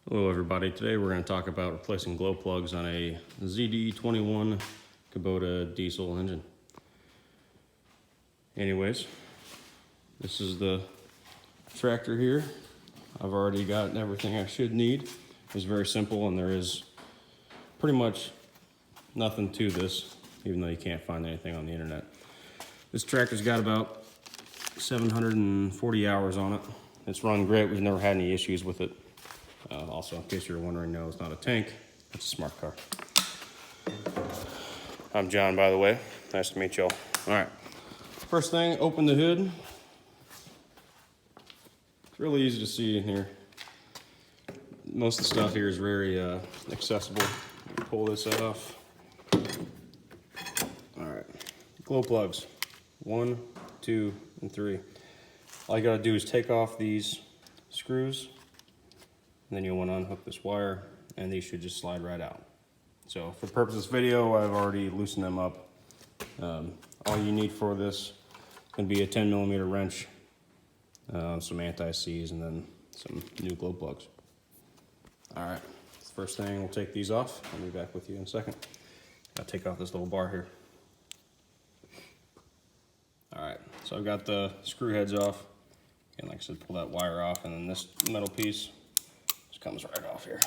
Hello everybody, today we're going to talk about replacing glow plugs on a ZD21 Kubota diesel engine. Anyways, this is the tractor here. I've already got everything I should need. It's very simple and there is pretty much nothing to this, even though you can't find anything on the internet. This tractor's got about 740 hours on it. It's run great, we've never had any issues with it. Also, in case you're wondering, no, it's not a tank, it's a smart car. I'm John, by the way. Nice to meet y'all. All right, first thing, open the hood. It's really easy to see in here. Most of the stuff here is very accessible. Pull this off. All right, glow plugs, 1, 2, and 3. All you gotta do is take off these screws, and then you'll want to unhook this wire, and these should just slide right out. So for the purpose of this video, I've already loosened them up. All you need for this can be a 10mm wrench, some anti-seize, and then some new glow plugs. All right, first thing, we'll take these off. I'll be back with you in a second. I'll take off this little bar here. All right, so I've got the screw heads off. And like I said, pull that wire off, and then this metal piece comes right off here.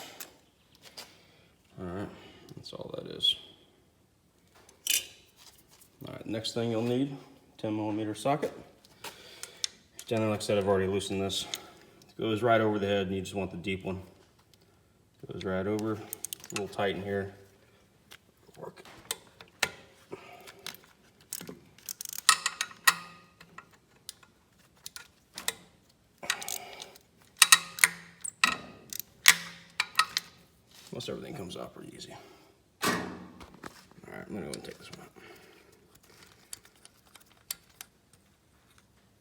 All right, that's all that is. All right, next thing you'll need, 10mm socket. Generally, like I said, I've already loosened this. It goes right over the head, and you just want the deep one. It goes right over, a little tight in here. Work. Most everything comes out pretty easy. All right, I'm gonna go and take this one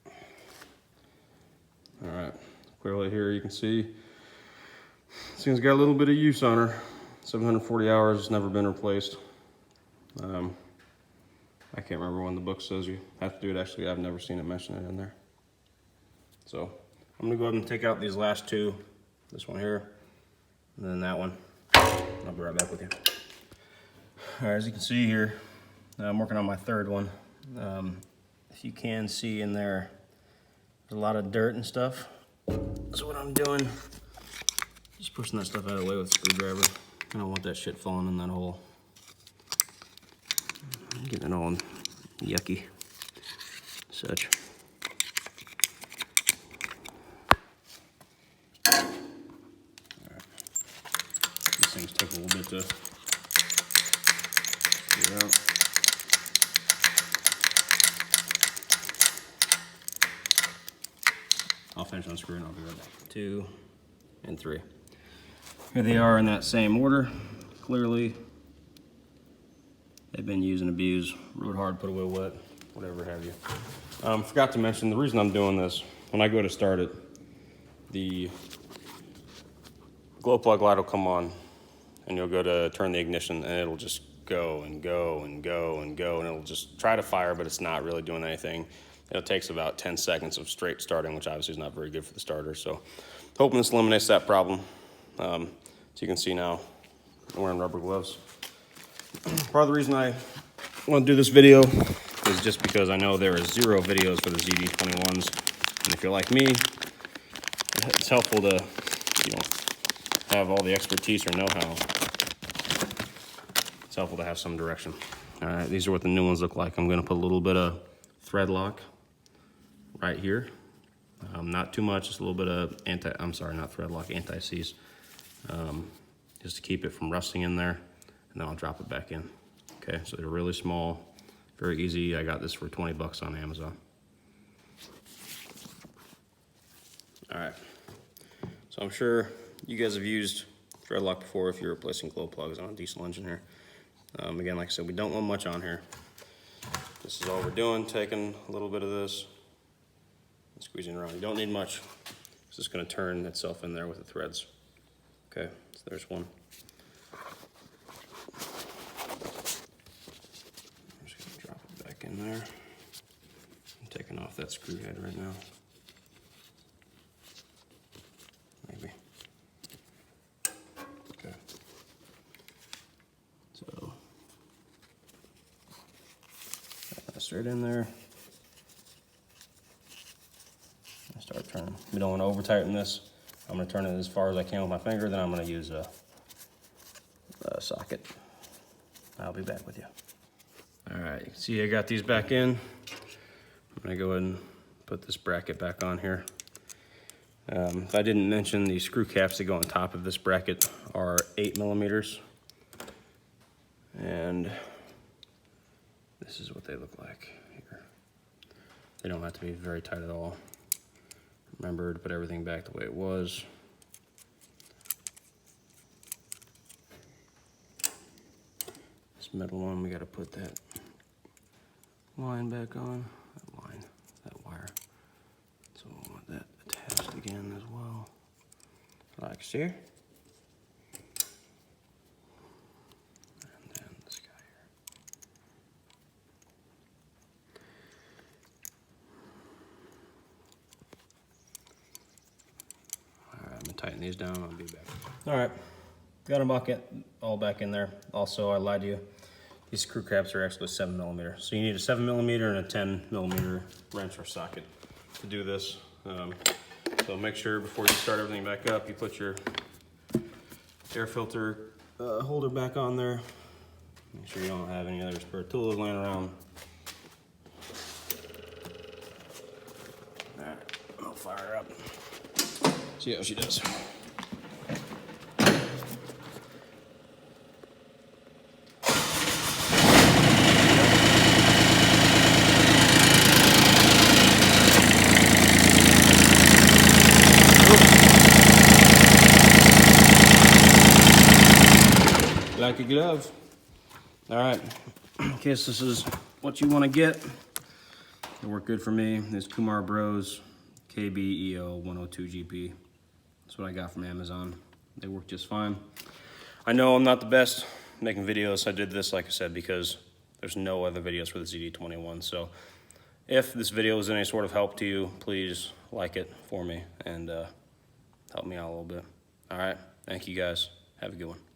out. All right, clearly here you can see this thing's got a little bit of use on her. 740 hours, it's never been replaced. I can't remember when the book says you have to do it. Actually, I've never seen it mention it in there. So I'm gonna go ahead and take out these last two, this one here, and then that one. I'll be right back with you. All right, as you can see here, I'm working on my third one. If you can see in there, there's a lot of dirt and stuff. So what I'm doing, just pushing that stuff out of the way with a screwdriver. I don't want that shit falling in that hole. I'm getting it all yucky, such. Things take a little bit to figure out. I'll finish unscrewing, I'll be right back. 2 and 3. Here they are in that same order. Clearly, they've been used and abused, rode hard, put away wet, whatever have you. Forgot to mention, the reason I'm doing this, when I go to start it, the glow plug light will come on, and you'll go to turn the ignition and it'll just go and go and go and go, and it'll just try to fire, but it's not really doing anything. It takes about 10 seconds of straight starting, which obviously is not very good for the starter. So hoping this eliminates that problem. So you can see now I'm wearing rubber gloves. Part of the reason I want to do this video is just because I know there are 0 videos for the ZD21s. And if you're like me, it's helpful to, have all the expertise or know-how. It's helpful to have some direction. All right, these are what the new ones look like. I'm gonna put a little bit of thread lock right here. Not too much, just a little bit of anti-seize. Just to keep it from rusting in there, and then I'll drop it back in. Okay, so they're really small, very easy. I got this for 20 bucks on Amazon. All right, so I'm sure you guys have used thread lock before if you're replacing glow plugs on a diesel engine here. Again, like I said, we don't want much on here. This is all we're doing, taking a little bit of this and squeezing around. You don't need much. It's just gonna turn itself in there with the threads. Okay, so there's one. I'm just gonna drop it back in there. I'm taking off that screw head right now. Maybe. straight in there. I start turning. We don't want to over tighten this. I'm going to turn it as far as I can with my finger, then I'm going to use a socket. I'll be back with you. All right, you can see I got these back in. I'm going to go ahead and put this bracket back on here. If I didn't mention, the screw caps that go on top of this bracket are 8mm. And this is what they look like here. They don't have to be very tight at all. Remember to put everything back the way it was. This middle one, we got to put that line back on. That line, that wire. So we'll want that attached again as well. Like so. And then this guy here. Alright, I'm gonna tighten these down, I'll be back. Alright, got them all back in there. Also, I lied to you. These screw caps are actually 7mm. So you need a 7mm and a 10mm wrench or socket to do this. So make sure before you start everything back up, you put your air filter holder back on there. Make sure you don't have any other spare tools laying around. All right, I'll fire her up. See how she does. Like a glove. All right, in case this is what you want to get, it worked good for me. This Kumar Bros KBEO 102GP. That's what I got from Amazon. They work just fine. I know I'm not the best making videos. I did this, like I said, because there's no other videos for the ZD21. So if this video was any sort of help to you, please like it for me and help me out a little bit. All right, thank you guys. Have a good one.